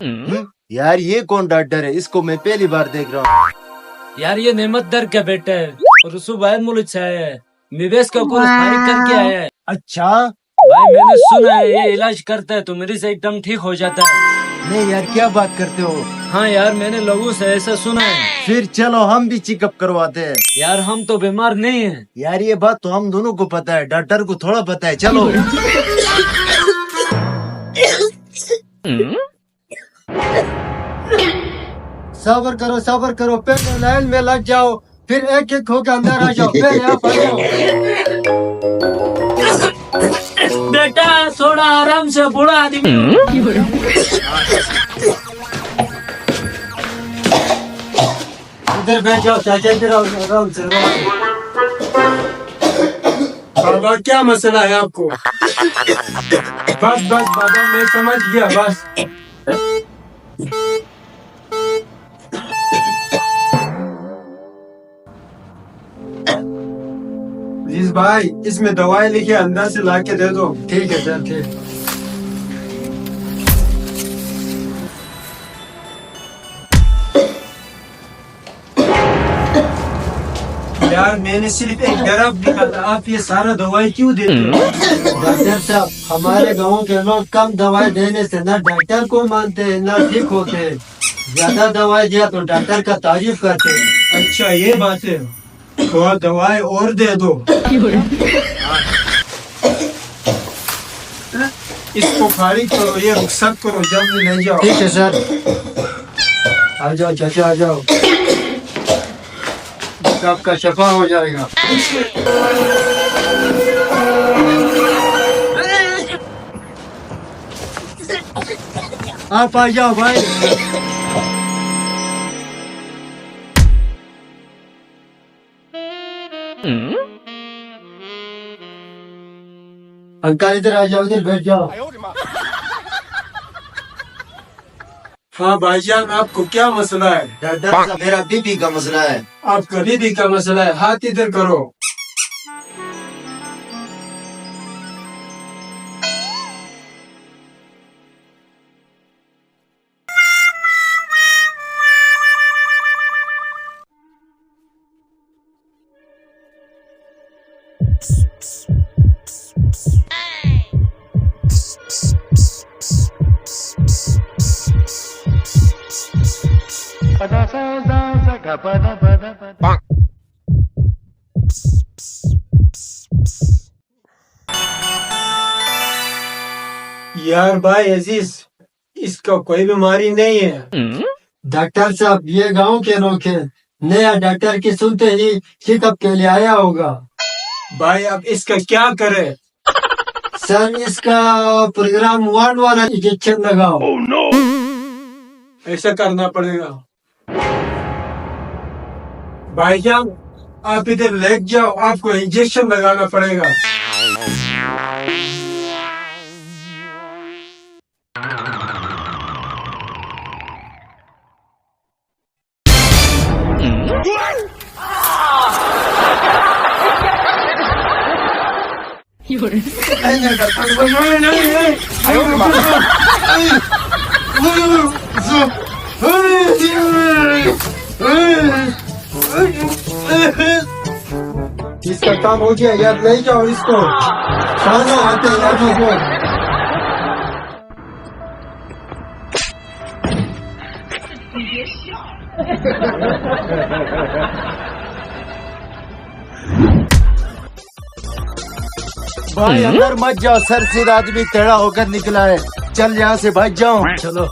यार ये कौन डॉक्टर है? इसको मैं पहली बार देख रहा हूँ। यार ये नेमत दर का बेटा है और उसको बाहर मुल्क से आया है, निवेश का कोर्स फारिग करके आया है। अच्छा भाई मैंने सुना है ये इलाज करता है तो मेरे से एकदम ठीक हो जाता है। नहीं यार, क्या बात करते हो? हाँ यार मैंने लोगों से ऐसा सुना है। फिर चलो हम भी चेकअप करवाते हैं। यार हम तो बीमार नहीं हैं। यार ये बात तो हम दोनों को पता है, डॉक्टर को थोड़ा पता है। चलो सबर करो, पहले लाइन में लग जाओ, फिर एक एक होकर अंदर आ जाओ। पहले आप आ जाओ। बेटा थोड़ा आराम से, बूढ़ा आदमी। इधर बैठ जाओ चाचा, इधर आओ, आराम से। बाबा क्या मसला है आपको? बस बाबा मैं समझ गया बस। प्लीज भाई इसमें दवाई लिखी अंदर से ला के दे दो। ठीक है सर, ठीक। यार मैंने सिर्फ एक ड्रॉप निकाला, आप ये सारा दवाई क्यों देते हो? डॉक्टर साहब, हमारे गांव के लोग कम दवाई देने से न डॉक्टर को मानते हैं न ठीक होते हैं। ज्यादा दवाई दिया तो डॉक्टर का तारीफ करते हैं। अच्छा ये बात है, थोड़ा दवाई और दे दो। इसको फारिग करो, ये रुखसत करो, जल्दी ले जाओ। ठीक है सर। आ जाओ चाचा, आ जाओ, आपका शफा हो जाएगा। आप आ जाओ भाई। अंकल इधर आ जाओ, इधर बैठ जाओ। हाँ भाईजान आपको क्या मसला है? डॉक्टर साहब, मेरा बीपी का मसला है। आपका बीपी का मसला है, हाथ इधर करो। यार भाई अजीज, इसका कोई बीमारी नहीं है। डॉक्टर साहब, ये गांव के लोग हैं, नया डॉक्टर की सुनते ही चेकअप के लिए आया होगा। भाई अब इसका क्या करे? सर, इसका प्रोग्राम 1 वाला इंजेक्शन लगाओ। ऐसा करना पड़ेगा। भाईजान आप इधर लेट जाओ, आपको इंजेक्शन लगाना पड़ेगा। इसका काम हो गया यार, ले जाओ इसको। खाना आते हैं। भाई अंदर मत जाओ, सर से आदमी टेढ़ा होकर निकला है। चल यहाँ से भाग जाओ। चलो।